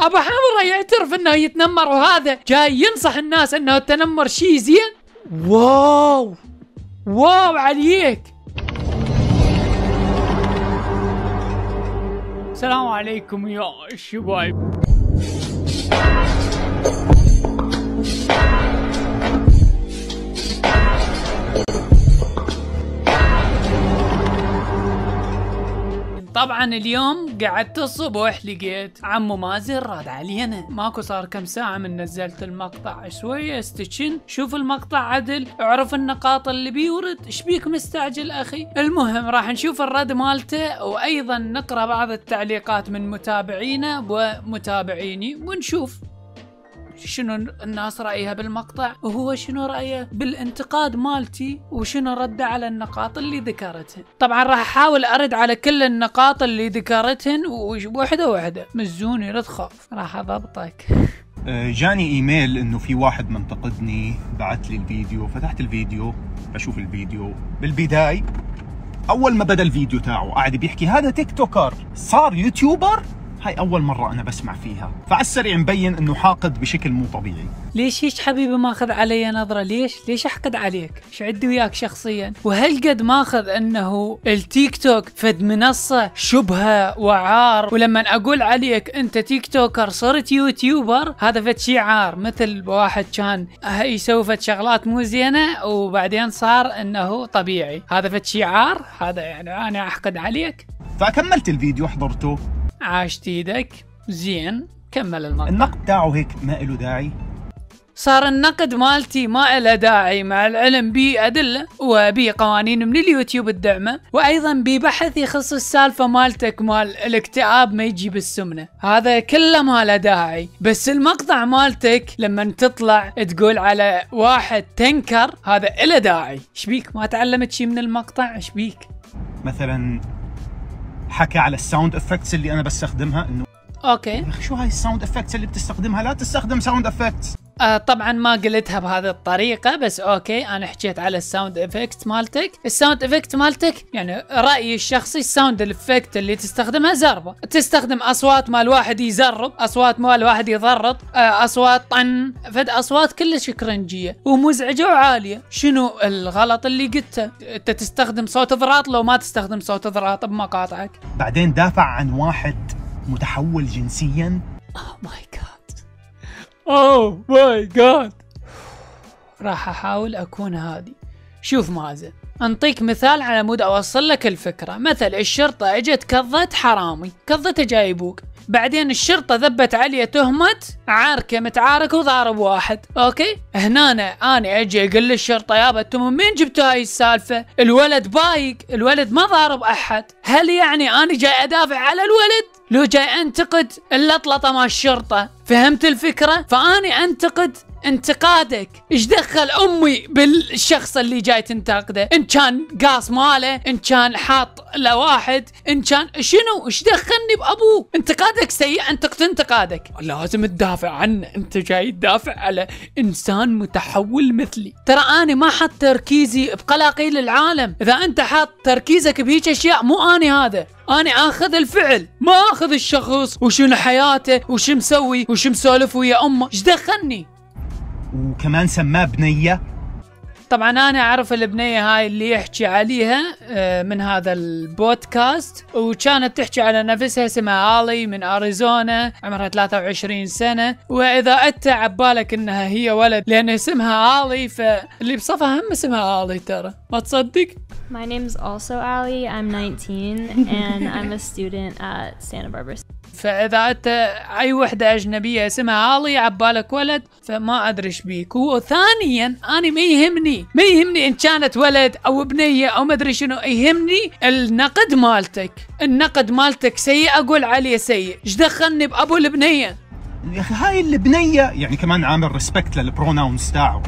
ابو حمرة يعترف انه يتنمر، وهذا جاي ينصح الناس انه التنمر شيء زين. واو واو عليك. السلام عليكم يا شباب. طبعا اليوم قعدت الصبح لقيت عمو مازن راد علينا، ماكو صار كم ساعة من نزلت المقطع، شوية استشن شوف المقطع عدل، اعرف النقاط اللي بيورد، ايش بيك مستعجل اخي؟ المهم راح نشوف الرد مالته، وايضا نقرا بعض التعليقات من متابعينا ومتابعيني، ونشوف شنو الناس رأيها بالمقطع، وهو شنو رأيه بالانتقاد مالتي، وشنو رده على النقاط اللي ذكرتهن. طبعا راح احاول ارد على كل النقاط اللي ذكرتهن وحده وحده، مزوني لا تخاف راح اضبطك. جاني ايميل انه في واحد منتقدني، بعت لي الفيديو، فتحت الفيديو بشوف الفيديو. بالبداية اول ما بدا الفيديو تاعه قاعد بيحكي هذا تيك توكر صار يوتيوبر، هاي أول مرة أنا بسمع فيها، فعلى السريع مبين إنه حاقد بشكل مو طبيعي. ليش هيك حبيبي ماخذ علي نظرة؟ ليش أحقد عليك؟ ايش عندي وياك شخصيا؟ وهل قد ماخذ إنه التيك توك فد منصة شبهة وعار، ولما أقول عليك أنت تيك توكر صرت يوتيوبر، هذا فد شي عار، مثل واحد كان يسوي فد شغلات مو زينة وبعدين صار إنه طبيعي، هذا فد شي عار، هذا يعني أنا أحقد عليك؟ فكملت الفيديو حضرته. عاشت ايدك زين، كمل المقطع. النقد تاعه هيك ما له داعي. صار النقد مالتي ما له داعي، مع العلم بي ادله وبي قوانين من اليوتيوب الدعمه، وايضا ببحث يخص السالفه مالتك مال الاكتئاب ما يجيب السمنه، هذا كله ما له داعي. بس المقطع مالتك لما تطلع تقول على واحد تنكر، هذا له داعي. ايش بيك ما تعلمت شيء من المقطع؟ ايش بيك؟ مثلا حكى على الساوند افكتس اللي انا بستخدمها، انه اوكي يا اخي شو هاي الساوند افكتس اللي بتستخدمها؟ لا تستخدم ساوند افكتس. طبعا ما قلتها بهذه الطريقة، بس اوكي انا حكيت على الساوند افكت مالتك. الساوند افكت مالتك يعني رأيي الشخصي، الساوند افكت اللي تستخدمها زربة، تستخدم اصوات مال واحد يزرب، اصوات مال واحد يضرط، اصوات طن، فد اصوات كلش كرنجية ومزعجة وعالية. شنو الغلط اللي قلته؟ انت تستخدم صوت ضراط لو ما تستخدم صوت ضراط بمقاطعك. بعدين دافع عن واحد متحول جنسيا. اوه ماي جاد، اوه ماي جاد. راح احاول اكون هادي. شوف مازن، انطيك مثال على مود اوصل لك الفكرة. مثل الشرطة اجت كضت حرامي، كضته جايبوك، بعدين الشرطة ذبت عليه تهمة عاركة، متعارك وضارب واحد، اوكي؟ هنا انا اجي اقول للشرطة يابا انتم من وين جبتوا هاي السالفة؟ الولد بايق، الولد ما ضارب احد، هل يعني انا جاي ادافع على الولد؟ لو جاي انتقد اللطلطة مال الشرطة، فهمت الفكرة؟ فاني انتقد انتقادك، ايش دخل امي بالشخص اللي جاي تنتقده؟ ان كان قاص ماله، ان كان حاط لواحد، ان كان شنو، ايش دخلني بابوه؟ انتقادك سيء، انتقد انتقادك، لازم تدافع عنه، انت جاي تدافع على انسان متحول مثلي. ترى انا ما حط تركيزي بقلاقيل العالم، اذا انت حاط تركيزك بهيك اشياء مو اني هذا، أنا آخذ الفعل ما آخذ الشخص وشنو حياته وش مسوي وش مسولف ويا أمه، إيش دخلني؟ وكمان سماه بنية. طبعا أنا أعرف البنية هاي اللي يحكي عليها من هذا البودكاست، وكانت تحكي على نفسها، اسمها آلي من أريزونا، عمرها 23 سنة، وإذا أنت عبالك إنها هي ولد لأن اسمها آلي، فاللي بصفها هم اسمها آلي، ترى ما تصدق. My name's also Ali. I'm 19 and I'm a student at Santa Barbara. فإذا أنت أي وحدة أجنبية اسمها آلي عبالك ولد، فما أدري إيش بيك. وثانيا أنا ما يهمني إن كانت ولد أو بنية أو ما أدري شنو، يهمني النقد مالتك. النقد مالتك سيء أقول عليه سيء، إيش دخلني بأبو البنية؟ يا أخي هاي البنية يعني كمان عامل ريسبكت للبروناونز تاعه،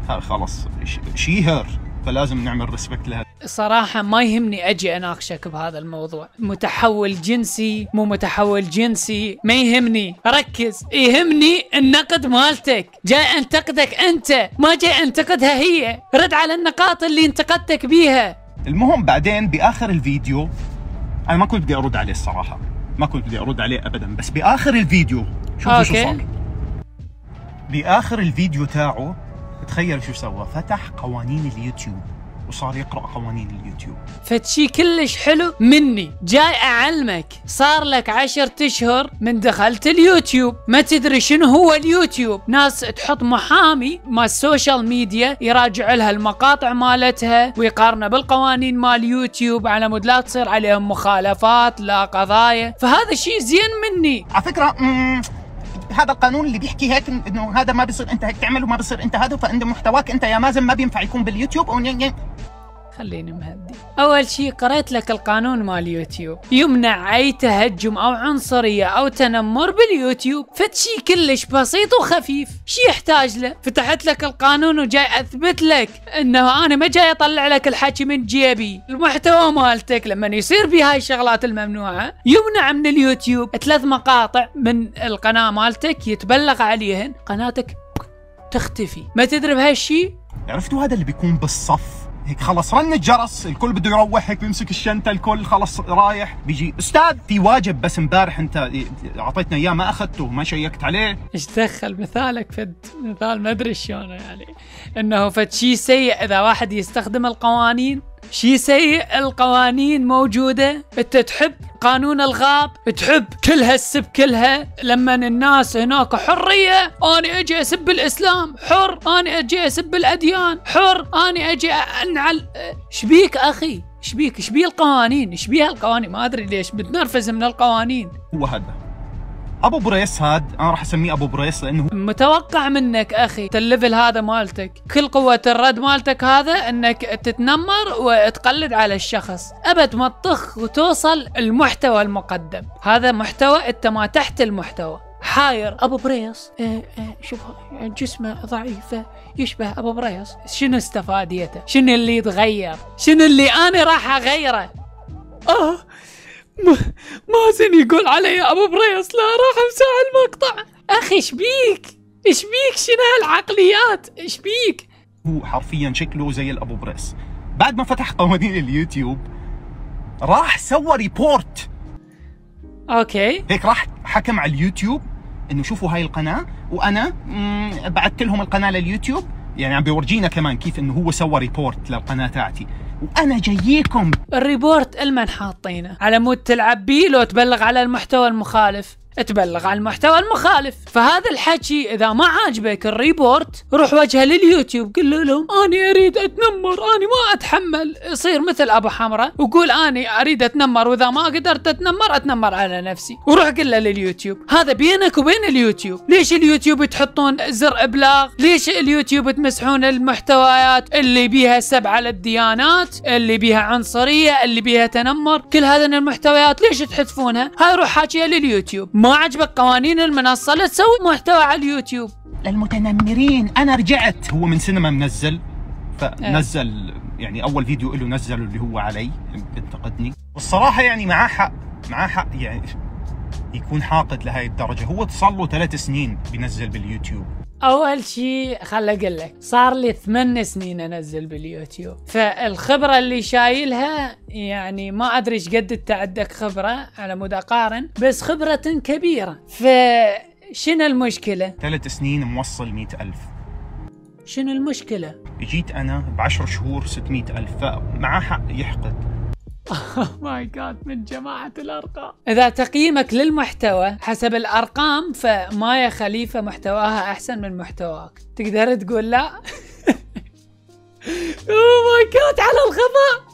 خلص شي هير، فلازم نعمل ريسبكت لها. صراحة ما يهمني أجي أناقشك بهذا الموضوع، متحول جنسي مو متحول جنسي ما يهمني، ركز، يهمني النقد مالتك، جاي أنتقدك أنت ما جاي أنتقدها هي، رد على النقاط اللي انتقدتك بيها. المهم بعدين بآخر الفيديو أنا ما كنت بدي أرد عليه الصراحة، ما كنت بدي ارد عليه ابدا، بس باخر الفيديو شوفوا شو صار. باخر الفيديو تاعه تخيل شو سوى، فتح قوانين اليوتيوب وصار يقرأ قوانين اليوتيوب. فتشي كلش حلو مني، جاي أعلمك. صار لك 10 أشهر من دخلت اليوتيوب، ما تدري شنو هو اليوتيوب. ناس تحط محامي مال السوشيال ميديا يراجع لها المقاطع مالتها ويقارنها بالقوانين مال اليوتيوب على مود لا تصير عليهم مخالفات لا قضايا. فهذا شيء زين مني على فكرة. هذا القانون اللي بيحكي هيك انه هذا ما بيصير انت هيك تعمل وما بيصير انت هذا، فانت محتواك انت يا مازن ما بينفع يكون باليوتيوب. خليني مهدي. اول شيء قريت لك القانون مال اليوتيوب، يمنع اي تهجم او عنصرية او تنمر باليوتيوب. فتشي كلش بسيط وخفيف، شي يحتاج له؟ فتحت لك القانون وجاي اثبت لك انه انا ما جاي اطلع لك الحكي من جيبي. المحتوى مالتك لما يصير بهاي الشغلات الممنوعة يمنع من اليوتيوب. 3 مقاطع من القناة مالتك يتبلغ عليهن، قناتك تختفي. ما تدري بهالشي؟ عرفتوا هذا اللي بيكون بالصف هيك خلص رن الجرس، الكل بده يروح هيك بيمسك الشنطه، الكل خلص رايح، بيجي استاذ في واجب بس امبارح انت اعطيتنا اياه ما اخذته ما شيكت عليه. ايش دخل مثالك فد مثال ما ادري شلون يعني انه فد شيء سيء اذا واحد يستخدم القوانين؟ شيء سيء. القوانين موجودة، انت تحب قانون الغاب، تحب كل هالسب كلها. لما الناس هناك حرية، اني اجي اسب الاسلام حر، اني اجي اسب الاديان حر، اني اجي انعل. شبيك اخي؟ شبيك؟ شبيه القوانين؟ شبيها القوانين؟ ما ادري ليش بتنرفز من القوانين. هو هذا ابو بريس، هاد انا راح اسميه ابو بريس لانه متوقع منك اخي الليفل هذا مالتك، كل قوة الرد مالتك هذا انك تتنمر وتقلد على الشخص. ابد ما تطخ وتوصل المحتوى المقدم. هذا محتوى انت ما تحت المحتوى. حاير ابو بريس، شوف جسمه ضعيف يشبه ابو بريس. شنو استفاديته؟ شنو اللي يتغير؟ شنو اللي انا راح اغيره؟ مازن يقول علي ابو بريس، لا راح امسح المقطع. اخي شبيك؟ شنو هالعقليات؟ شبيك؟ هو حرفيا شكله زي الابو بريس. بعد ما فتح قوانين اليوتيوب راح سوى ريبورت. اوكي هيك راح حكم على اليوتيوب انه شوفوا هاي القناه، وانا بعثت لهم القناه لليوتيوب. يعني عم بيورجينا كمان كيف انه هو سوى ريبورت للقناه تاعتي، وانا جاييكم. الريبورت المن حاطينه على مود تلعب بيه لو تبلغ على المحتوى المخالف، تبلغ عن المحتوى المخالف. فهذا الحكي اذا ما عاجبك الريبورت روح وجهه لليوتيوب، قل لهم اني اريد اتنمر، اني ما اتحمل. يصير مثل ابو حمرة وقول اني اريد اتنمر، واذا ما قدرت اتنمر على نفسي، وروح قل له لليوتيوب. هذا بينك وبين اليوتيوب. ليش اليوتيوب تحطون زر ابلاغ؟ ليش اليوتيوب تمسحون المحتويات اللي بيها سب على الديانات، اللي بيها عنصرية، اللي بيها تنمر؟ كل هذه المحتويات ليش تحذفونها؟ هاي روح حاكيها لليوتيوب. ما عجبك قوانين المنصة لا تسوي محتوى على اليوتيوب. للمتنمرين انا رجعت. هو من سينما منزل، فنزل يعني اول فيديو له نزله اللي هو علي بنتقدني. والصراحة يعني معاه حق يعني يكون حاقد لهي الدرجة. هو صار له 3 سنين بينزل باليوتيوب. اول شيء خل اقول لك صار لي 8 سنين انزل باليوتيوب، فالخبره اللي شايلها يعني ما ادري ايش قد انت عندك خبره على مود اقارن، بس خبره كبيره. فشنو المشكله؟ 3 سنين موصل 100,000. شنو المشكله؟ جيت انا ب10 شهور 600,000، فمعاه حق يحقد. ماي جاد من جماعة الأرقام. إذا تقييمك للمحتوى حسب الأرقام فمايا خليفة محتواها أحسن من محتواك، تقدر تقول لا؟ اوه ماي جاد على الغباء.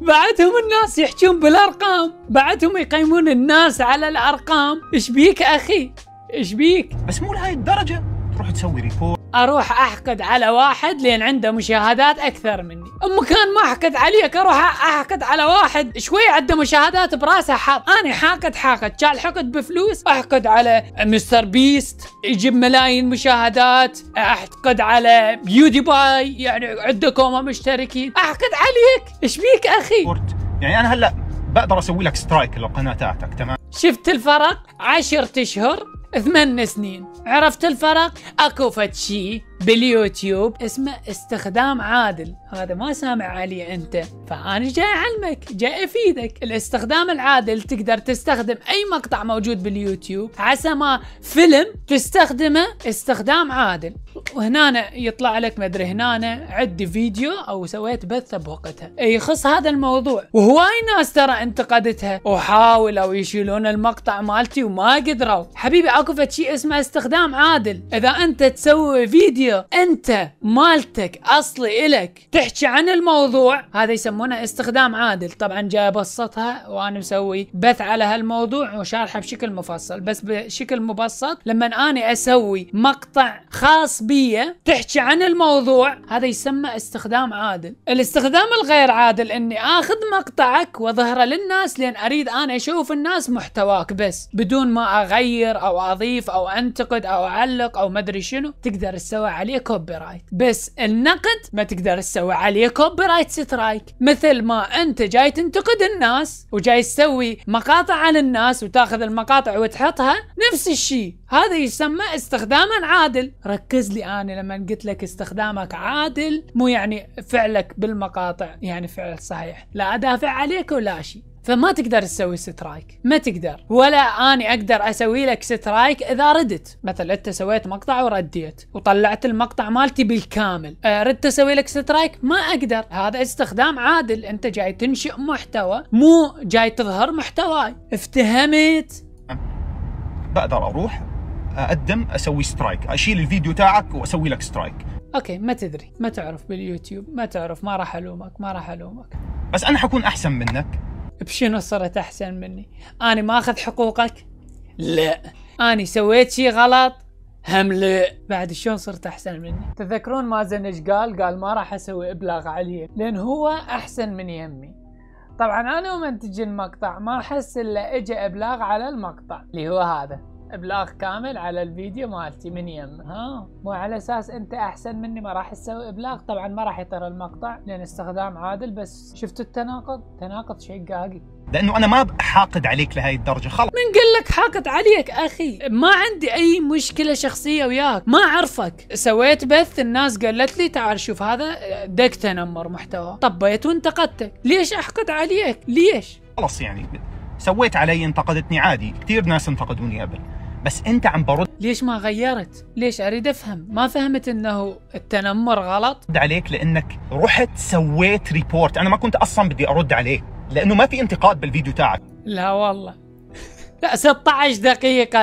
بعدهم الناس يحجون بالأرقام، بعدهم يقيمون الناس على الأرقام. إيش بيك أخي؟ إيش بيك؟ بس مو لهاي الدرجة تروح تسوي ريبورت. اروح احقد على واحد لان عنده مشاهدات اكثر مني. اما كان ما احقد عليك اروح احقد على واحد شوي عنده مشاهدات براسه حاط. انا حاقد كان الحقد بفلوس. احقد على مستر بيست يجيب ملايين مشاهدات، احقد على بيودي باي يعني عنده كوما مشتركين، احقد عليك. ايش بيك اخي؟ يعني انا هلا بقدر اسوي لك سترايك للقناه تاعتك، تمام؟ شفت الفرق؟ 10 اشهر 8 سنين. عرفت الفرق؟ اكو فد شي باليوتيوب اسمه استخدام عادل، هذا ما سامع عليه انت، فانا جاي اعلمك، جاي افيدك. الاستخدام العادل تقدر تستخدم اي مقطع موجود باليوتيوب عسى ما فيلم تستخدمه استخدام عادل، وهنا يطلع لك مدري هنا عندي فيديو او سويت بث بوقتها يخص هذا الموضوع، وهواي ناس ترى انتقدتها وحاولوا يشيلون المقطع مالتي وما قدروا. حبيبي اكو فد شيء اسمه استخدام عادل. اذا انت تسوي فيديو انت مالتك اصلي الك تحكي عن الموضوع، هذا يسمونه استخدام عادل. طبعا جاي ابسطها وانا مسوي بث على هالموضوع وشارحه بشكل مفصل، بس بشكل مبسط لما اني اسوي مقطع خاص بي تحكي عن الموضوع هذا يسمى استخدام عادل. الاستخدام الغير عادل اني اخذ مقطعك واظهره للناس لان اريد انا اشوف الناس محتواك بس بدون ما اغير او اضيف او انتقد او اعلق او مدري شنو. تقدر تسوي عليه كوبي رايت، بس النقد ما تقدر تسوي عليه كوبي رايت سترايك. مثل ما انت جاي تنتقد الناس وجاي تسوي مقاطع عن الناس وتاخذ المقاطع وتحطها نفس الشيء، هذا يسمى استخداما عادل. ركز لي انا لما قلت لك استخدامك عادل مو يعني فعلك بالمقاطع يعني فعل صحيح، لا ادافع عليك ولا شيء. فما تقدر تسوي سترايك، ما تقدر، ولا اني اقدر اسوي لك سترايك اذا ردت. مثلا انت سويت مقطع ورديت وطلعت المقطع مالتي بالكامل، ردت اسوي لك سترايك ما اقدر. هذا استخدام عادل، انت جاي تنشئ محتوى مو جاي تظهر محتواي. افتهمت؟ بقدر اروح اقدم اسوي سترايك، اشيل الفيديو تاعك واسوي لك سترايك. اوكي ما تدري، ما تعرف باليوتيوب، ما تعرف، ما راح الومك، ما راح الومك. بس انا حكون احسن منك. بشنو صرت احسن مني؟ اني ما اخذ حقوقك؟ لا. اني سويت شي غلط؟ هم لا. بعد شلون صرت احسن مني؟ تذكرون مازن ايش قال ما راح اسوي ابلاغ عليه لان هو احسن من يمي. طبعا انا ومنتج المقطع ما احس الا اجى ابلاغ على المقطع اللي هو هذا، ابلاغ كامل على الفيديو مالتي من يمه. مو على اساس انت احسن مني ما راح تسوي ابلاغ. طبعا ما راح يطير المقطع لان استخدام عادل، بس شفتوا التناقض؟ تناقض شيء قاقي. لانه انا ما حاقد عليك لهي الدرجه. خلص من قال لك حاقد عليك اخي؟ ما عندي اي مشكله شخصيه وياك، ما اعرفك. سويت بث الناس قالت لي تعال شوف هذا دك تنمر محتوى، طبيت وانتقدتك، ليش احقد عليك؟ ليش؟ خلص يعني سويت علي، انتقدتني عادي، كثير ناس انتقدوني قبل، بس انت عم برد. ليش ما غيرت؟ ليش؟ اريد افهم. ما فهمت انه التنمر غلط؟ رد عليك لانك رحت سويت ريبورت. انا ما كنت اصلا بدي ارد عليك لانه ما في انتقاد بالفيديو تاعك. لا والله. لا 16 دقيقة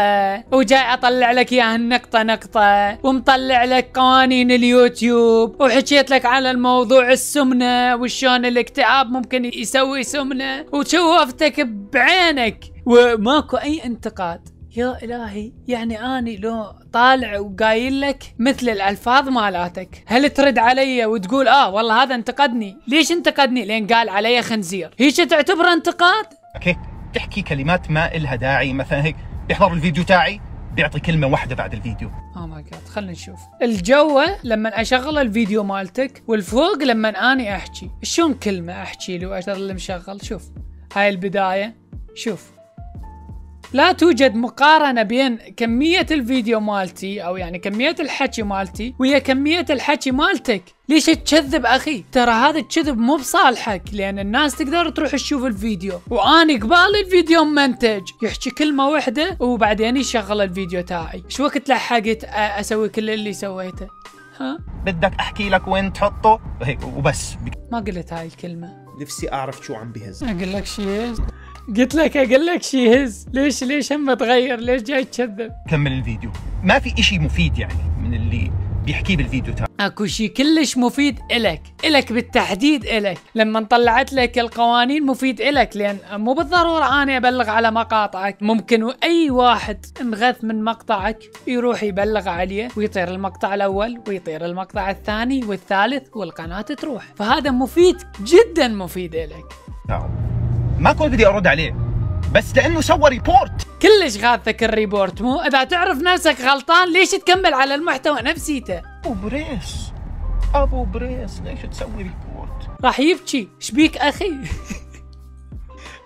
وجاي اطلع لك اياها النقطة نقطة ومطلع لك قوانين اليوتيوب وحكيت لك على الموضوع السمنة وشون الاكتئاب ممكن يسوي سمنة وشوفتك بعينك وماكو اي انتقاد. يا الهي، يعني اني لو طالع وقايل لك مثل الالفاظ مالاتك هل ترد علي وتقول والله هذا انتقدني؟ ليش انتقدني؟ لين قال علي خنزير، هيك تعتبره انتقاد؟ اوكي تحكي كلمات ما إلها داعي. مثلا هيك بيحضر الفيديو تاعي بيعطي كلمة واحدة بعد الفيديو. ماي جاد. خلينا نشوف الجوة لما اشغل الفيديو مالتك والفوق لما اني احكي شلون كلمة احكي لي واظل مشغل. شوف هاي البداية، شوف لا توجد مقارنة بين كمية الفيديو مالتي او يعني كمية الحكي مالتي ويا كمية الحكي مالتك. ليش تكذب اخي؟ ترى هذا الكذب مو بصالحك لان الناس تقدر تروح تشوف الفيديو، واني قبال الفيديو منتج يحكي كلمة واحدة وبعدين يشغل الفيديو تاعي. شو وقت لحقت اسوي كل اللي سويته؟ بدك احكي لك وين تحطه هيك وبس. ما قلت هاي الكلمة. نفسي اعرف شو عم بهز. اقول لك شي هز، قلت لك اقول لك شي هز. ليش هم تغير؟ ليش جاي تكذب؟ كمل الفيديو. ما في اشي مفيد يعني من اللي بيحكيه بالفيديو تاعك. اكو شي كلش مفيد الك بالتحديد الك. لما طلعت لك القوانين مفيد الك لان مو بالضروره انا ابلغ على مقاطعك، ممكن اي واحد انغث من مقطعك يروح يبلغ عليه ويطير المقطع الاول ويطير المقطع الثاني والثالث والقناه تروح. فهذا مفيد جدا، مفيد الك. ما كنت بدي ارد عليه بس لانه سوى ريبورت. كلش غاثك الريبورت. مو اذا تعرف نفسك غلطان ليش تكمل على المحتوى نفسيته؟ ابو بريس ليش تسوي ريبورت؟ راح يبكي. شبيك اخي؟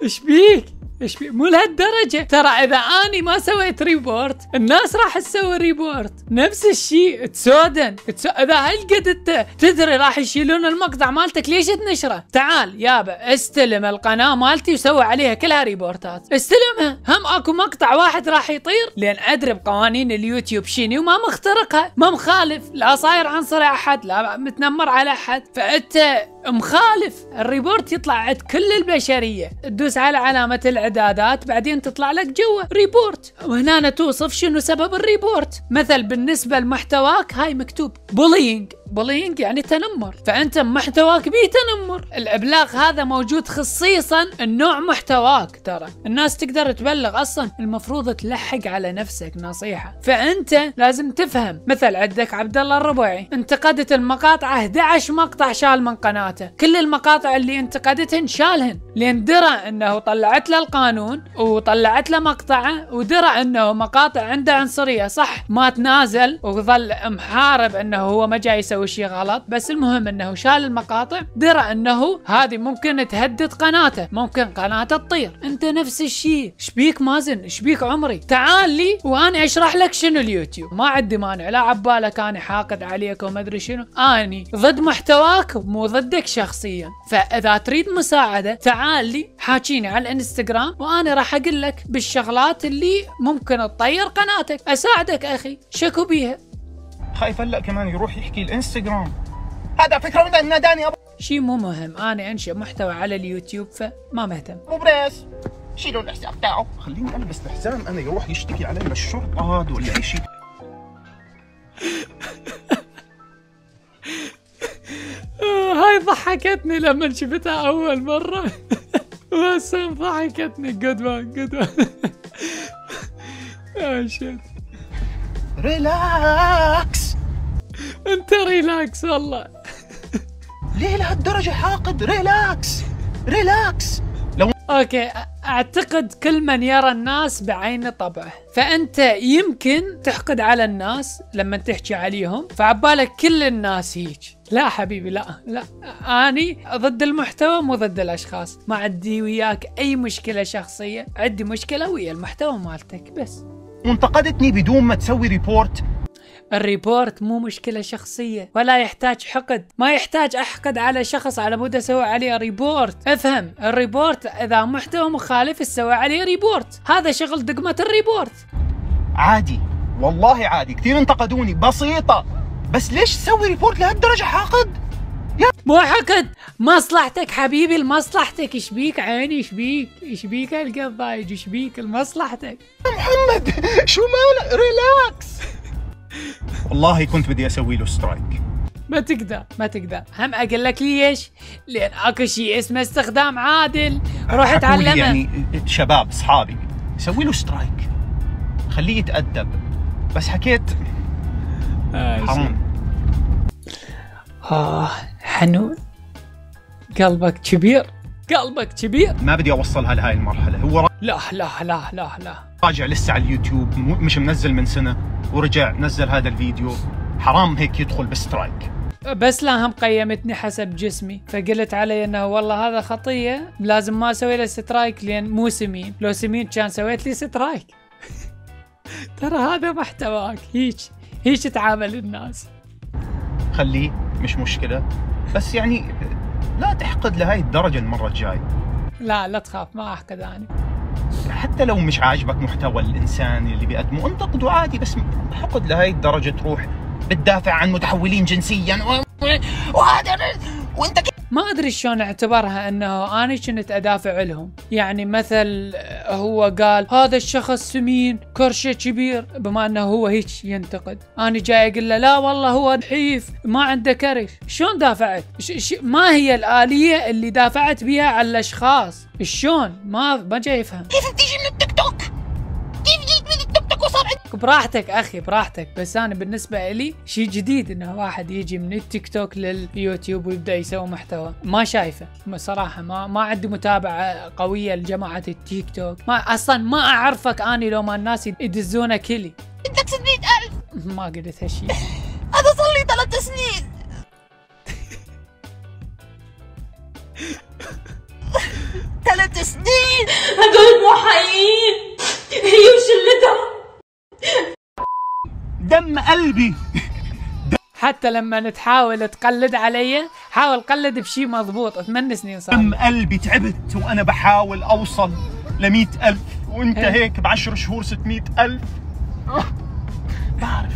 شبيك؟ ايش مو لهالدرجة. ترى اذا اني ما سويت ريبورت الناس راح تسوي ريبورت. نفس الشيء تسودن اذا هالقد انت تدري راح يشيلون المقطع مالتك ليش تنشره؟ تعال يابا استلم القناة مالتي وسوي عليها كلها ريبورتات، استلمها. هم اكو مقطع واحد راح يطير لان ادري بقوانين اليوتيوب شيني وما مخترقها، ما مخالف، لا صاير عنصري احد، لا متنمر على احد، فانت مخالف. الريبورت يطلع عند كل البشرية، تدوس على علامة الاعدادات بعدين تطلع لك جوا ريبورت، وهنا توصف شنو سبب الريبورت. مثل بالنسبة لمحتواك هاي مكتوب بولينج يعني تنمر، فانت محتواك بيه تنمر. الابلاغ هذا موجود خصيصا النوع محتواك. ترى الناس تقدر تبلغ، اصلا المفروض تلحق على نفسك نصيحة. فانت لازم تفهم. مثل عندك عبد الله الربيعي انتقدت المقاطع 11 مقطع شال من قناته، كل المقاطع اللي انتقدتهن شالهن لان درى انه طلعت له القانون وطلعت له مقطعه، ودرى انه مقاطع عنده عنصرية. صح ما تنازل وظل محارب انه هو ما جاي يسوي شيء غلط، بس المهم انه شال المقاطع، درى انه هذه ممكن تهدد قناته، ممكن قناته تطير. انت نفس الشيء. شبيك مازن؟ شبيك عمري؟ تعال لي وانا اشرح لك شنو اليوتيوب. ما عندي مانع، لا عبالك اني حاقد عليك وما ادري شنو، اني ضد محتواك مو ضدك شخصيا. فاذا تريد مساعده تعال لي حاكيني على الانستغرام وانا راح اقول لك بالشغلات اللي ممكن تطير قناتك، اساعدك اخي، شكو بيها. خايف هلا كمان يروح يحكي الانستغرام. هذا فكره من ان ناداني شيء مو مهم، انا انشئ محتوى على اليوتيوب فما مهتم. ابو بريس شيلوا الحساب تاعه. خليني البس الحزام انا يروح يشتكي علي للشرطه ولا اي شيء. هاي ضحكتني لما شفتها اول مره. بس ضحكتني. جود وان شيت. ريلاكس. انت ريلاكس والله. ليه لهالدرجه حاقد؟ ريلاكس. لو اوكي، اعتقد كل من يرى الناس بعين طبعه، فانت يمكن تحقد على الناس لما تحكي عليهم، فعبالك كل الناس هيك. لا حبيبي، لا اني ضد المحتوى مو ضد الاشخاص. ما عندي وياك اي مشكله شخصيه، عندي مشكله ويا المحتوى مالتك بس. وانتقدتني بدون ما تسوي ريبورت. الريبورت مو مشكلة شخصية ولا يحتاج حقد، ما يحتاج احقد على شخص على مود اسوي عليه ريبورت. افهم، الريبورت اذا محتوى مخالف تسوي عليه ريبورت، هذا شغل دقمة الريبورت. عادي والله عادي، كثير انتقدوني، بسيطة. بس ليش تسوي ريبورت لهالدرجة حاقد؟ مو حقد، مصلحتك حبيبي، لمصلحتك. ايش بيك عيني؟ ايش بيك هالقضايج؟ ايش بيك لمصلحتك؟ محمد شو مالك؟ ريلاكس. والله كنت بدي اسوي له سترايك. ما تقدر. هم اقول لك ليش؟ لان اكو شيء اسمه استخدام عادل، روح اتعلمه. يعني شباب اصحابي سوي له سترايك، خليه يتأدب. بس حكيت حرام. حنون، قلبك كبير. ما بدي اوصلها لهاي المرحلة. هو لا راجع لسه على اليوتيوب، مش منزل من سنة ورجع نزل هذا الفيديو. حرام هيك يدخل بسترايك. بس لا، هم قيمتني حسب جسمي، فقلت علي انه والله هذا خطية، لازم ما اسوي له سترايك لان مو سمين. لو سمين كان سويت لي سترايك. ترى هذا محتواك، هيك تعامل الناس. خليه، مش مشكلة، بس يعني لا تحقد لهاي الدرجة المرة الجاي. لا تخاف، ما احقد انا. حتى لو مش عاجبك محتوى الانسان اللي بيقدمه انتقده عادي، بس حقد لهاي الدرجة تروح بتدافع عن متحولين جنسيا وهذا وانت ما ادري شلون اعتبرها انه انا كنت ادافع لهم. يعني مثل هو قال هذا الشخص سمين، كرشه كبير، بما انه هو هيك ينتقد، انا جاي اقول له لا والله هو نحيف ما عنده كرش. شلون دافعت؟ ما هي الآلية اللي دافعت بها على الاشخاص؟ شلون؟ ما جاي يفهم. كيف بتيجي من التيك توك؟ كيف جيت من التيك توك وصار عندك؟ براحتك اخي براحتك، بس انا بالنسبه لي شيء جديد انه واحد يجي من التيك توك لليوتيوب ويبدا يسوي محتوى. ما شايفه صراحه، ما عندي متابعه قويه لجماعه التيك توك. ما اصلا ما اعرفك اني لو ما الناس يدزونه كلي. بدك 600,000. ما قلت هالشيء. هذا صار لي 3 سنين. 3 سنين. هدول مو حقيقيين، هي وشلتها. دم قلبي. حتى لما تحاول تقلد علي حاول قلد بشي مضبوط. 8 سنين صار. دم قلبي، تعبت وانا بحاول اوصل ل100,000 وانت هيك ب10 شهور 600,000. بعرف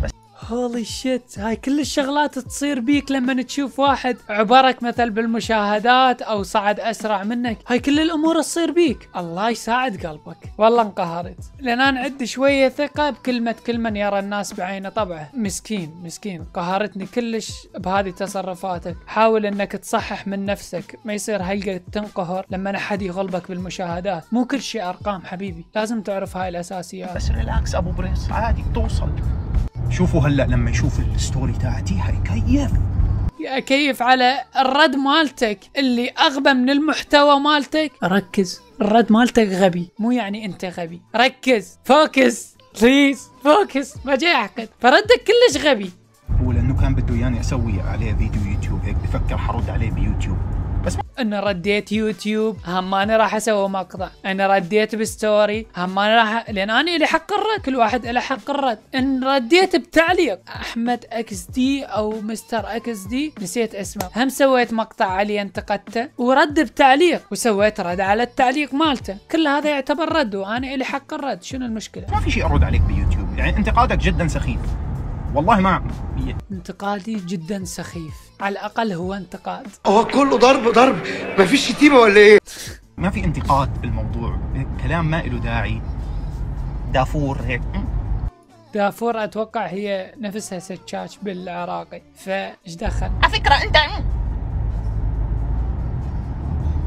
بس هولي شيت، هاي كل الشغلات تصير بيك لما تشوف واحد عبرك مثل بالمشاهدات او صعد اسرع منك. هاي كل الامور تصير بيك. الله يساعد قلبك. والله انقهرت لان انا عندي شويه ثقه بكلمه كل من يرى الناس بعين طبعه. مسكين قهرتني كلش بهذه تصرفاتك. حاول انك تصحح من نفسك، ما يصير هلقة تنقهر لما احد يغلبك بالمشاهدات. مو كل شيء ارقام حبيبي، لازم تعرف هاي الاساسيات. بس ريلاكس ابو بريس، عادي توصل. شوفوا هلا لما يشوف الستوري تاعتي حيكيف. كيف على الرد مالتك اللي اغبى من المحتوى مالتك. ركز، الرد مالتك غبي، مو يعني انت غبي. ركز، فوكس بليز، فوكس. ما جاي اعقد، فردك كلش غبي. هو لانه كان بده ياني اسوي عليه فيديو يوتيوب، هيك بفكر حرد عليه بيوتيوب. بس انا رديت يوتيوب، هم انا راح اسوي مقطع. انا رديت بستوري، هم انا راح، لان انا لي حق الرد. كل واحد له حق الرد. ان رديت بتعليق احمد اكس دي او مستر اكس دي، نسيت اسمه، هم سويت مقطع عليه انتقدته ورد بتعليق، وسويت رد على التعليق مالته. كل هذا يعتبر رد وانا لي حق الرد. شنو المشكله؟ ما في شيء ارد عليك بيوتيوب، يعني انتقادك جدا سخيف. والله ما انتقادي جدا سخيف، على الاقل هو انتقاد. هو كله ضرب، ما فيش شتيمه ولا ايه؟ ما في انتقاد بالموضوع، كلام ما له داعي. دافور هيك. دافور اتوقع هي نفسها سكاش بالعراقي، فايش دخل؟ على فكره انت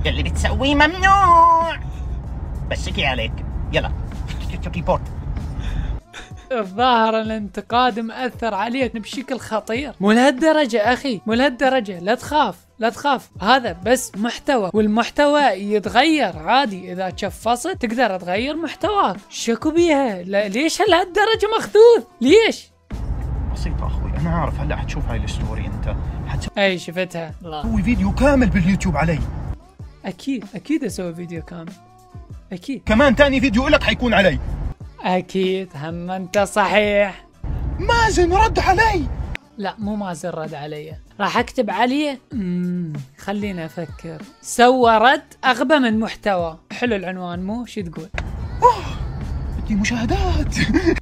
اللي بتسويه ممنوع. بشكي عليك، يلا ريبورت. الظاهر الانتقاد مأثر عليك بشكل خطير. مو لهالدرجة أخي، مو لهالدرجة. لا تخاف، لا تخاف، هذا بس محتوى، والمحتوى يتغير عادي. إذا شفصت تقدر تغير محتواك. شكو بيها؟ ليش هالدرجة مخذوذ؟ ليش؟ بسيطة أخوي، أنا عارف. هلا حتشوف هاي الستوري أنت أي شفتها. سوي فيديو كامل باليوتيوب علي. أكيد أسوي فيديو كامل. أكيد. كمان تاني فيديو لك حيكون علي. أكيد. هم أنت صحيح. مازن رد علي. لا مو مازن رد علي، راح اكتب عليه. خلينا افكر. سوى رد اغبى من محتوى. حلو العنوان، مو شو تقول؟ بدي مشاهدات.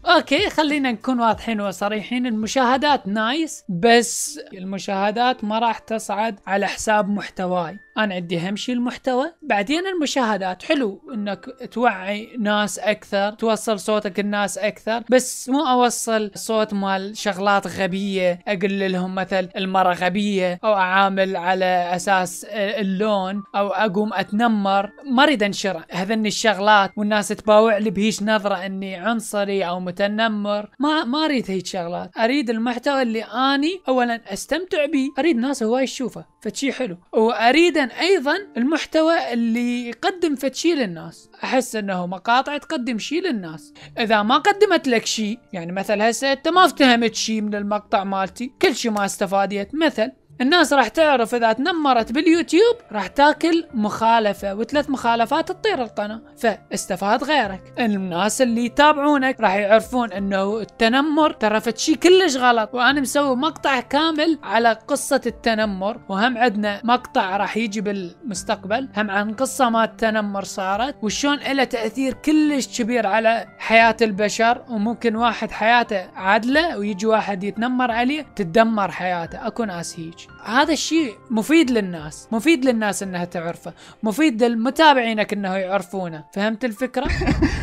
اوكي خلينا نكون واضحين وصريحين. المشاهدات نايس، بس المشاهدات ما راح تصعد على حساب محتواي. انا عندي اهم شيء المحتوى، بعدين المشاهدات. حلو انك توعي ناس اكثر، توصل صوتك الناس اكثر، بس مو اوصل صوت مال شغلات غبية اقول لهم مثل المرة غبية، او اعامل على اساس اللون، او اقوم اتنمر. ما اريد انشر هذني الشغلات والناس تباوع لي بهيش نظرة اني عنصري او متنمر. ما اريد هيك شغلات. اريد المحتوى اللي اني اولا استمتع به، اريد ناس هواي يشوفه فشي حلو، واريد ايضا المحتوى اللي يقدم فتشي للناس. احس انه مقاطع تقدم شي للناس. اذا ما قدمت لك شي، يعني مثل هسه انت ما افتهمت شي من المقطع مالتي، كل شي ما استفاديت. مثل الناس راح تعرف اذا تنمرت باليوتيوب راح تاكل مخالفة، و3 مخالفات تطير القناة، فاستفاد غيرك. الناس اللي يتابعونك راح يعرفون انه التنمر ترى شيء كلش غلط. وانا مسوي مقطع كامل على قصة التنمر، وهم عندنا مقطع راح يجي بالمستقبل هم عن قصة ما التنمر صارت وشون له تأثير كلش كبير على حياة البشر. وممكن واحد حياته عادلة ويجي واحد يتنمر عليه تتدمر حياته. اكو ناس هيك. هذا الشيء مفيد للناس، مفيد للناس انها تعرفه، مفيد للمتابعينك انه يعرفونه. فهمت الفكرة؟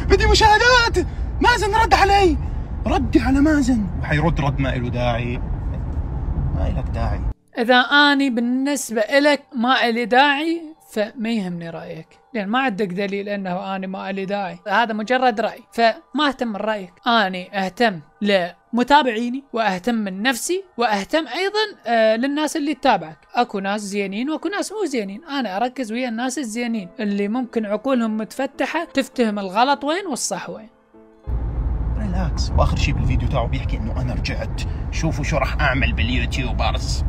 بدي مشاهدات. مازن رد علي. ردي على مازن. وحيرد رد ما له داعي. ما لك داعي. اذا اني بالنسبة الك ما الي داعي فما يهمني رأيك، لان ما عندك دليل انه اني ما الي داعي. هذا مجرد رأي، فما اهتم من رأيك. اني اهتم لمتابعيني، واهتم من نفسي، واهتم ايضا للناس اللي تتابعك. اكو ناس زينين واكو ناس مو زينين. انا اركز ويا الناس الزينين اللي ممكن عقولهم متفتحة تفتهم الغلط وين والصح وين. ريلاكس. واخر شيء بالفيديو تاعه بيحكي انه انا رجعت، شوفوا شو راح اعمل باليوتيوبرز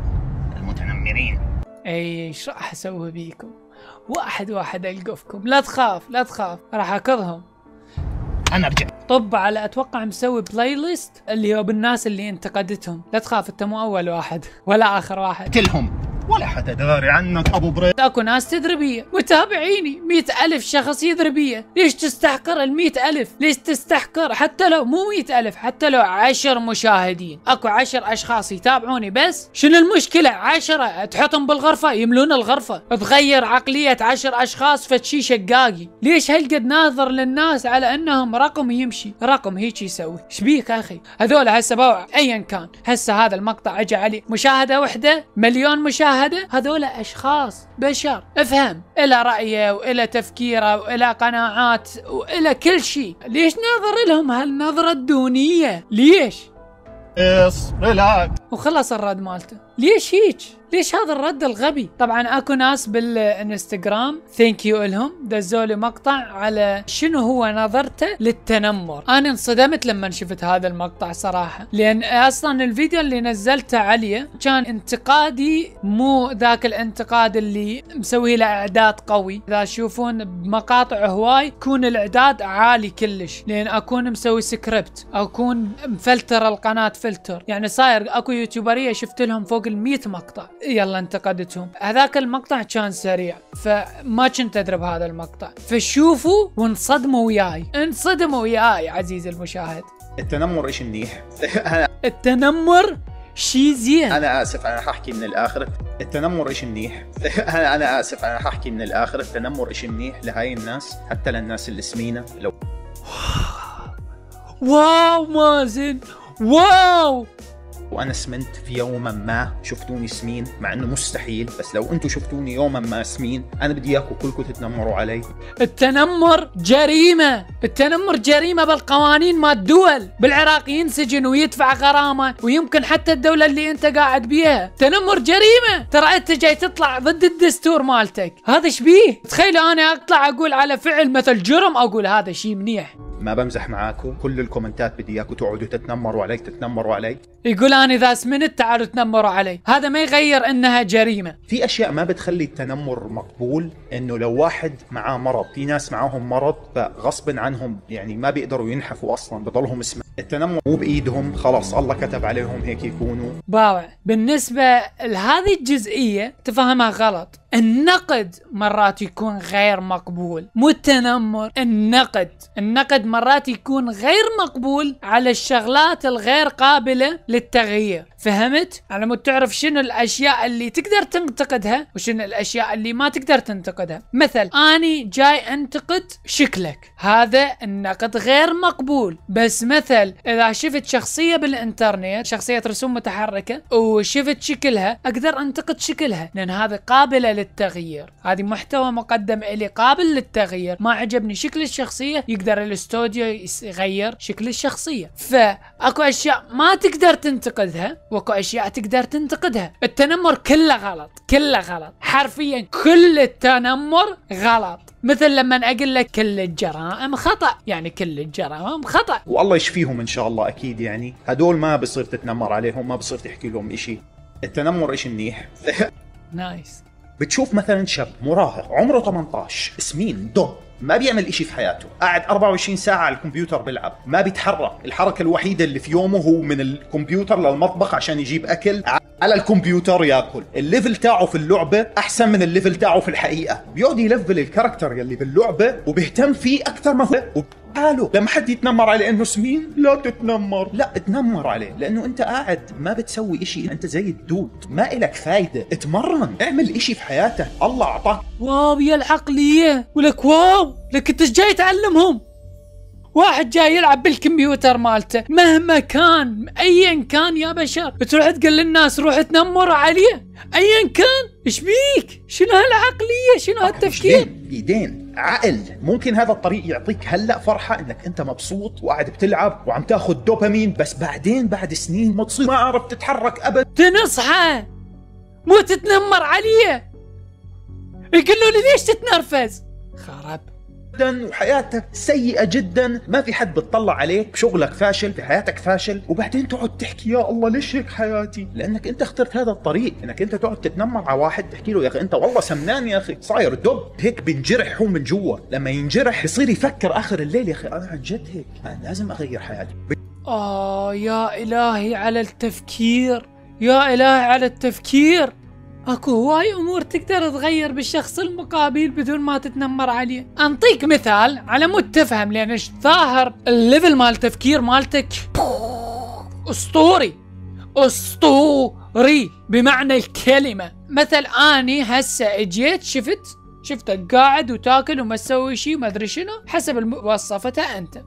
المتنمرين. ايش راح اسوي بيكم؟ واحد واحد القفكم، لا تخاف لا تخاف، راح اكضهم. انا ارجع. طب على اتوقع مسوي بلاي ليست اللي هو بالناس اللي انتقدتهم. لا تخاف انت مو اول واحد ولا اخر واحد. قتلهم ولا حدا داري عنك ابو بريد. اكو ناس تدريبيه متابعيني 100,000 شخص يدربيه. ليش تستحقر 100,000؟ ليش تستحقر حتى لو مو 100,000، حتى لو 10 مشاهدين؟ اكو 10 اشخاص يتابعوني بس. شنو المشكله؟ 10 تحطهم بالغرفه يملون الغرفه، تغير عقليه 10 اشخاص فتشي شقاقي. ليش هالقد ناظر للناس على انهم رقم يمشي؟ رقم هيك يسوي. شبيك اخي؟ هذول هسه باوع ايا كان، هسه هذا المقطع اجى عليه مشاهده وحده، مليون مشاهده، هذول اشخاص بشر، افهم، الى رايه والى تفكيره والى قناعات والى كل شيء. ليش ناظر لهم هالنظره الدونيه؟ ليش؟ ريلاكس. وخلص الرد مالته. ليش هيك؟ ليش هذا الرد الغبي؟ طبعا اكو ناس بالانستغرام ثانك يو لهم دزوا لي مقطع على شنو هو نظرته للتنمر. انا انصدمت لما شفت هذا المقطع صراحه، لان اصلا الفيديو اللي نزلته عليه كان انتقادي، مو ذاك الانتقاد اللي مسوي له اعداد قوي. اذا تشوفون بمقاطع هواي يكون الاعداد عالي كلش، لان اكون مسوي سكريبت، اكون مفلتر القناه فلتر. يعني صاير اكو يوتيوبريه شفت لهم فوق ال100 مقطع يلا انتقدتهم. هذاك المقطع كان سريع فما كنت ادري بهذا المقطع، فشوفوا وانصدموا وياي، انصدموا وياي عزيزي المشاهد. التنمر ايش منيح. التنمر شي زين. انا اسف انا حاحكي من الاخر. التنمر ايش منيح. انا اسف انا حاحكي من الاخر. التنمر ايش منيح لهاي الناس، حتى للناس اللي سمينه. لو واو مازن واو. وانا سمنت في يوما ما شفتوني سمين، مع انه مستحيل، بس لو انتم شفتوني يوما ما سمين انا بدي اياكم كلكم تتنمروا علي. التنمر جريمه، التنمر جريمه بالقوانين مال الدول. بالعراق ينسجن ويدفع غرامه، ويمكن حتى الدوله اللي انت قاعد بيها. تنمر جريمه، ترى انت جاي تطلع ضد الدستور مالتك. هذا شبيه؟ تخيلوا انا اطلع اقول على فعل مثل جرم اقول هذا شيء منيح. ما بمزح معاكم، كل الكومنتات بدي اياكم تقعدوا تتنمروا علي تتنمروا علي. يقول انا اذا سمنت تعالوا تنمروا علي، هذا ما يغير انها جريمه. في اشياء ما بتخلي التنمر مقبول، انه لو واحد معاه مرض، في ناس معاهم مرض فغصب عنهم يعني ما بيقدروا ينحفوا اصلا، بضلهم اسمه. التنمر مو بايدهم، خلاص الله كتب عليهم هيك يكونوا. باوع بالنسبه لهذه الجزئيه تفهمها غلط. النقد مرات يكون غير مقبول، مو التنمر. النقد مرات يكون غير مقبول على الشغلات الغير قابلة للتغيير. فهمت؟ على مود تعرف شنو الاشياء اللي تقدر تنتقدها وشنو الاشياء اللي ما تقدر تنتقدها. مثل اني جاي انتقد شكلك، هذا النقد غير مقبول. بس مثل اذا شفت شخصية بالانترنت، شخصية رسوم متحركة، وشفت شكلها، اقدر انتقد شكلها لان هذا قابلة للتغيير. هذه محتوى مقدم الي قابل للتغيير. ما عجبني شكل الشخصية، يقدر الاستوديو يغير شكل الشخصية. فاكو اشياء ما تقدر تنتقدها واكو اشياء تقدر تنتقدها. التنمر كله غلط، كله غلط، حرفيا كل التنمر غلط. مثل لما اقول لك كل الجرائم خطأ، يعني كل الجرائم خطأ. والله يشفيهم ان شاء الله اكيد. يعني هدول ما بصير تتنمر عليهم، ما بصير تحكي لهم اشي. التنمر ايش منيح. نايس. بتشوف مثلا شاب مراهق عمره 18 سمين دب، ما بيعمل اشي في حياته، قاعد 24 ساعة على الكمبيوتر بيلعب، ما بيتحرك. الحركة الوحيدة اللي في يومه هو من الكمبيوتر للمطبخ عشان يجيب اكل على الكمبيوتر ياكل. الليفل تاعه في اللعبة احسن من الليفل تاعه في الحقيقة. بيقعد يلفل الكاركتر يلي باللعبة وبيهتم فيه اكثر ما هو حاله. لما حد يتنمر عليه انه سمين، لا تتنمر، لا اتنمر عليه، لانه انت قاعد ما بتسوي اشي، انت زي الدود ما إلك فايدة. اتمرن، اعمل اشي في حياتك، الله اعطاك. واو يا العقلية، ولك واو لك انت جاي تعلمهم. واحد جاي يلعب بالكمبيوتر مالته مهما كان ايا كان يا بشر، تروح تقول للناس روح تنمروا عليه ايا كان. ايش بيك؟ شنو هالعقلية؟ شنو هالتفكير؟ بيدين عقل. ممكن هذا الطريق يعطيك هلا فرحة انك انت مبسوط وقاعد بتلعب وعم تاخذ دوبامين، بس بعدين بعد سنين ما تصير ما عرفت تتحرك ابد. تنصحه مو تتنمر عليه. يقول له ليش تتنرفز؟ خرب جدا وحياتك سيئة جدا، ما في حد بتطلع عليك بشغلك فاشل، في حياتك فاشل، وبعدين تقعد تحكي يا الله ليش هيك حياتي؟ لانك انت اخترت هذا الطريق، انك انت تقعد تتنمر على واحد تحكي له يا اخي انت والله سمنان يا اخي، صاير دب هيك بينجرح هو من جوا، لما ينجرح يصير يفكر اخر الليل يا اخي انا عن جد هيك أنا لازم اغير حياتي. يا إلهي على التفكير، يا إلهي على التفكير. اكو هواي امور تقدر تغير بالشخص المقابل بدون ما تتنمر عليه. انطيك مثال على مود تفهم، لان ظاهر الليفل مال التفكير مالتك اسطوري اسطوري بمعنى الكلمة. مثل اني هسه اجيت شفتك قاعد وتاكل وما تسوي شيء ما ادري شنو حسب وصفتها انت،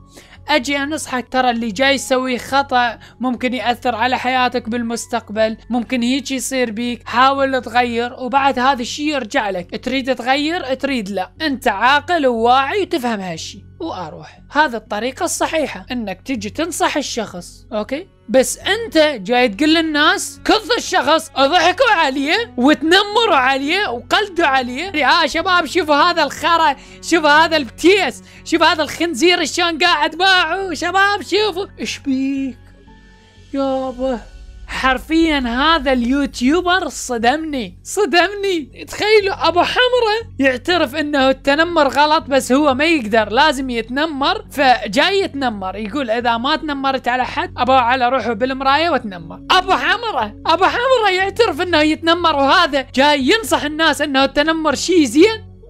اجي انصحك ترى اللي جاي يسوي خطأ ممكن يأثر على حياتك بالمستقبل، ممكن هيك يصير بيك، حاول تغير، وبعد هذا الشيء يرجع لك، تريد تغير تريد لا، انت عاقل وواعي وتفهم هالشيء واروح. هذا الطريقة الصحيحة انك تجي تنصح الشخص، اوكي؟ بس انت جاي تقول للناس كذ الشخص ضحكوا عليه وتنمروا عليه وقلدوا عليه. شباب شوفوا هذا الخرا، شوفوا هذا البتيس، شوفوا هذا الخنزير شلون قاعد باعه، شباب شوفوا ايش بيك يابا. حرفيا هذا اليوتيوبر صدمني. تخيلوا ابو حمرة يعترف انه التنمر غلط بس هو ما يقدر، لازم يتنمر، فجاي يتنمر يقول اذا ما تنمرت على حد ابى على روحه بالمراية وتنمر. ابو حمرة يعترف انه يتنمر، وهذا جاي ينصح الناس انه التنمر شيء زين.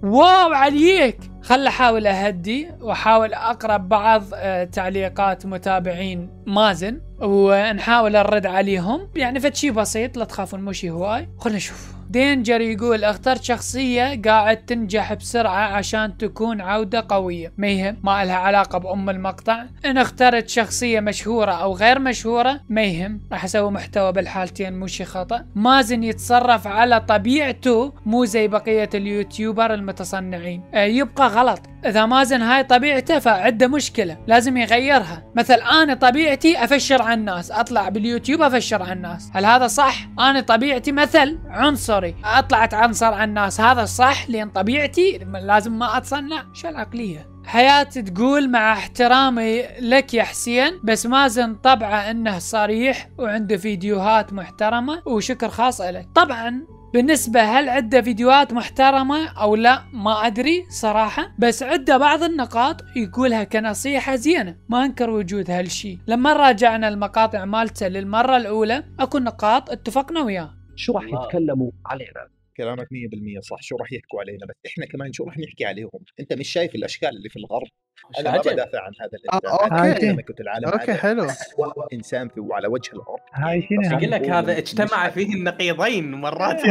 واو عليك. خل احاول اهدي واحاول اقرا بعض تعليقات متابعين مازن ونحاول نرد عليهم، يعني فشي بسيط لا تخافون مو شي هواي. خلنا نشوف. دينجر يقول اخترت شخصية قاعد تنجح بسرعة عشان تكون عودة قوية، ما يهم، ما لها علاقة بأم المقطع. ان اخترت شخصية مشهورة او غير مشهورة ما يهم، راح اسوي محتوى بالحالتين مو شي خطأ. مازن يتصرف على طبيعته مو زي بقية اليوتيوبر المتصنعين، يبقى غلط. اذا مازن هاي طبيعته فعنده مشكلة لازم يغيرها. مثل انا طبيعتي افشر عن الناس، اطلع باليوتيوب افشر عن الناس، هل هذا صح؟ انا طبيعتي مثل عنصري، اطلعت عنصر عن الناس، هذا صح؟ لان طبيعتي لازم ما اتصنع. شو العقلية؟ حياة تقول مع احترامي لك يا حسين بس مازن طبعه انه صريح وعنده فيديوهات محترمة وشكر خاص لك. طبعا بالنسبة هل عنده فيديوهات محترمة او لا ما ادري صراحة، بس عنده بعض النقاط يقولها كنصيحة زينة، ما انكر وجود هالشي. لما راجعنا المقاطع مالته للمرة الاولى اكو نقاط اتفقنا وياه. شو راح يتكلموا علينا؟ كلامك 100% صح، شو راح يحكوا علينا، بس احنا كمان شو راح نحكي عليهم؟ انت مش شايف الاشكال اللي في الغرب؟ انا ما بدافع عن هذا الانسان، اوكي العالم اوكي حلو. انسان في وعلى وجه الارض. هاي شنو يقول لك هذا اجتمع فيه النقيضين مرات.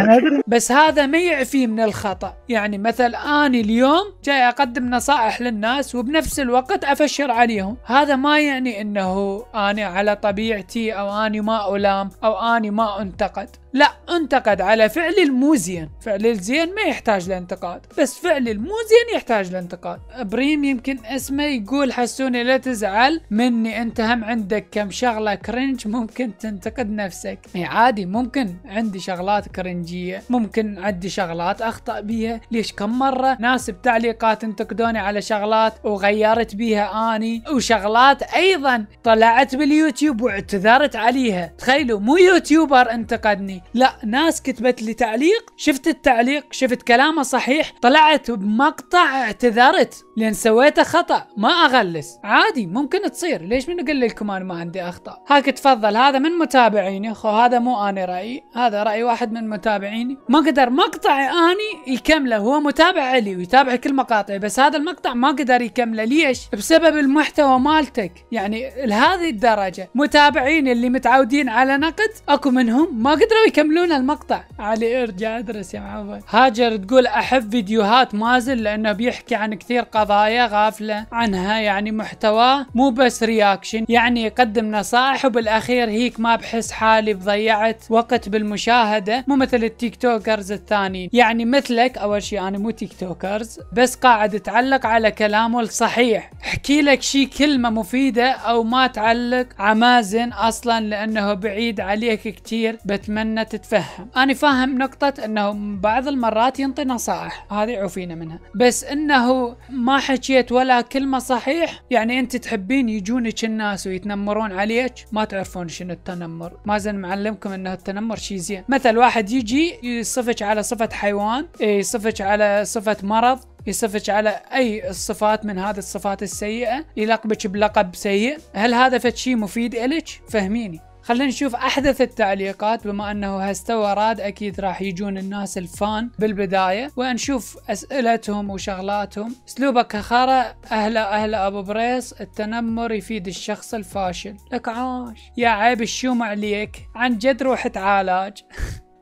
بس هذا ما يعفي من الخطأ. يعني مثل اني اليوم جاي اقدم نصائح للناس وبنفس الوقت افشر عليهم، هذا ما يعني انه اني على طبيعتي او اني ما الام او اني ما انتقد. لا، انتقد على فعل المو زين، فعل الزين ما يحتاج لانتقاد، بس فعل المو زين يحتاج لانتقاد. بريم يمكن اسمه يقول حسوني لا تزعل مني، انت هم عندك كم شغلة كرنج ممكن تنتقد نفسك. عادي، ممكن عندي شغلات كرنجية، ممكن عندي شغلات اخطأ بيها. ليش كم مرة ناس بتعليقات انتقدوني على شغلات وغيرت بيها اني، وشغلات ايضا طلعت باليوتيوب واعتذرت عليها. تخيلوا مو يوتيوبر انتقدني، لا، ناس كتبت لي تعليق، شفت التعليق، شفت كلامه صحيح، طلعت بمقطع اعتذرت لان سويته خطأ، ما اغلس. عادي ممكن تصير، ليش من اقول لكم انا ما عندي اخطاء؟ هاك تفضل، هذا من متابعيني خو، هذا مو انا رأيي، هذا رأي واحد من متابعيني. ما قدر مقطع اني يكمله، هو متابع لي ويتابع كل مقاطعي، بس هذا المقطع ما قدر يكمله. ليش؟ بسبب المحتوى مالتك. يعني لهذه الدرجة متابعين اللي متعودين على نقد اكو منهم ما قدروا يكملون المقطع. علي ارجع ادرس يا معود. هاجر تقول احب فيديوهات مازن لانه بيحكي عن كثير قضايا غافلة هذا عنها يعني محتواه مو بس رياكشن، يعني يقدم نصائح وبالاخير هيك ما بحس حالي بضيعت وقت بالمشاهدة، مو مثل التيك توكرز الثانيين. يعني مثلك اول شيء انا مو تيك توكرز، بس قاعد تعلق على كلامه الصحيح، احكي لك شي كلمة مفيدة او ما تعلق عمازن اصلا لانه بعيد عليك كتير. بتمنى تتفهم. انا فاهم نقطة انه بعض المرات ينطي نصائح، هذه عوفينا منها، بس انه ما حكيت ولا كلمة صحيح. يعني انت تحبين يجونك الناس ويتنمرون عليك، ما تعرفون شنو التنمر. مازن معلمكم انه التنمر شي زين. مثل واحد يجي يصفك على صفة حيوان، يصفك على صفة مرض، يصفك على اي الصفات من هذه الصفات السيئة، يلقبك بلقب سيء. هل هذا فد شي مفيد إلك؟ فهميني. خلينا نشوف احدث التعليقات، بما انه هستوى راد اكيد راح يجون الناس الفان بالبداية ونشوف اسئلتهم وشغلاتهم. اسلوبك خرا. اهلا ابو بريس، التنمر يفيد الشخص الفاشل. لك عاش يا عيب الشوم عليك، عن جد روح تعالج.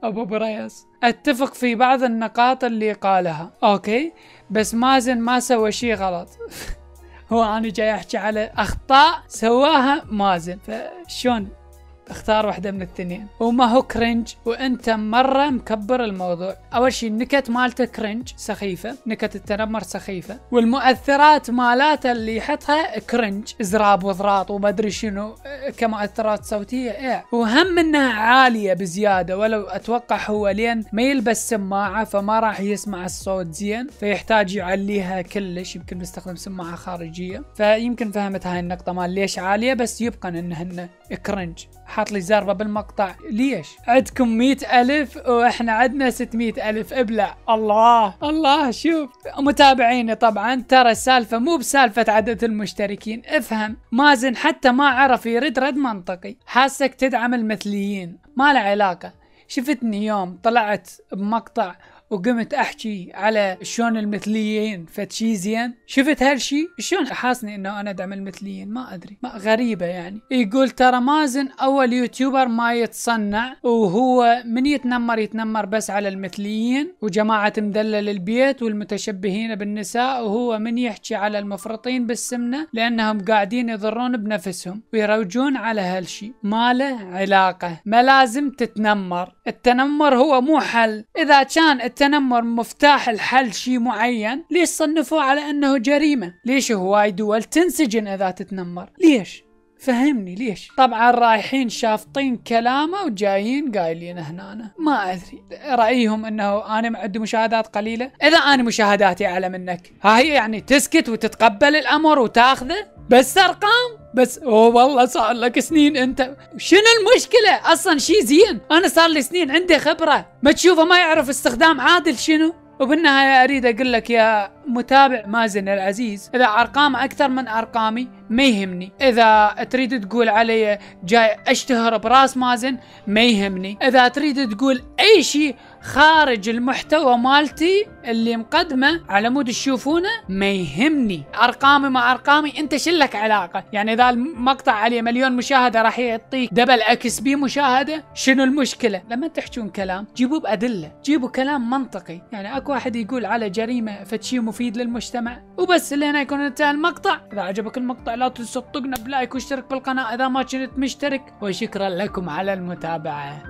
ابو بريس اتفق في بعض النقاط اللي قالها، اوكي، بس مازن ما سوى شي غلط. هو انا جاي احكي على اخطاء سواها مازن، فشون اختار واحدة من الاثنين؟ وما هو كرنج، وانت مرة مكبر الموضوع. اول شيء النكت مالته كرنج سخيفة، نكت التنمر سخيفة، والمؤثرات مالاته اللي يحطها كرنج، ازراب وضراط وما ادري شنو كمؤثرات صوتية، وهم انها عالية بزيادة. ولو اتوقع هو لين ما يلبس سماعة فما راح يسمع الصوت زين، فيحتاج يعليها كلش، يمكن بيستخدم سماعة خارجية. فيمكن فهمت هاي النقطة مال ليش عالية، بس يبقى انهن كرنج. حاط لي زربة بالمقطع، ليش؟ عندكم 100,000 واحنا عندنا 600,000، ابلع. الله شوف متابعيني، طبعا ترى السالفة مو بسالفة عدد المشتركين. افهم، مازن حتى ما عرف يرد رد منطقي، حاسك تدعم المثليين، ما له علاقة. شفتني يوم طلعت بمقطع وقمت احكي على شلون المثليين فتشي زين؟ شفت هالشي؟ شلون حاسني انه انا ادعم المثليين؟ ما ادري، ما غريبة يعني. يقول ترى مازن اول يوتيوبر ما يتصنع، وهو من يتنمر بس على المثليين وجماعة مدلل البيت والمتشبهين بالنساء، وهو من يحكي على المفرطين بالسمنة لانهم قاعدين يضرون بنفسهم ويروجون على هالشي. ما له علاقة، ما لازم تتنمر. التنمر هو مو حل. اذا كان التنمر مفتاح الحل شيء معين، ليش صنفوه على انه جريمة؟ ليش هواي دول تنسجن اذا تتنمر؟ ليش؟ فهمني ليش؟ طبعا رايحين شافطين كلامه وجايين قايلين هنا ما ادري رايهم انه انا عندي مشاهدات قليلة. اذا انا مشاهداتي اعلى منك، ها هي يعني تسكت وتتقبل الامر وتاخذه؟ بس ارقام بس. والله صار لك سنين انت، شنو المشكلة؟ اصلا شي زين، انا صار لي سنين عندي خبرة، ما تشوفه ما يعرف استخدام عادل شنو؟ وبالنهاية اريد اقول لك يا متابع مازن العزيز، اذا ارقامه اكثر من ارقامي ما يهمني. اذا تريد تقول علي جاي اشتهر براس مازن ما يهمني. اذا تريد تقول اي شيء خارج المحتوى مالتي اللي مقدمه على مود تشوفونه ما يهمني. ارقامي مع ارقامي، انت شلك علاقة؟ يعني اذا المقطع عليه 1,000,000 مشاهدة راح يعطيك دبل اكس بي مشاهدة؟ شنو المشكلة؟ لما تحجون كلام جيبوا بأدلة، جيبوا كلام منطقي. يعني اكو واحد يقول على جريمة فتشي مفيد للمجتمع وبس. اللي هنا يكون انتهى المقطع. اذا عجبك المقطع لا تنسوا تطقنا بلايك واشترك بالقناة اذا ما كنت مشترك، وشكرا لكم على المتابعة.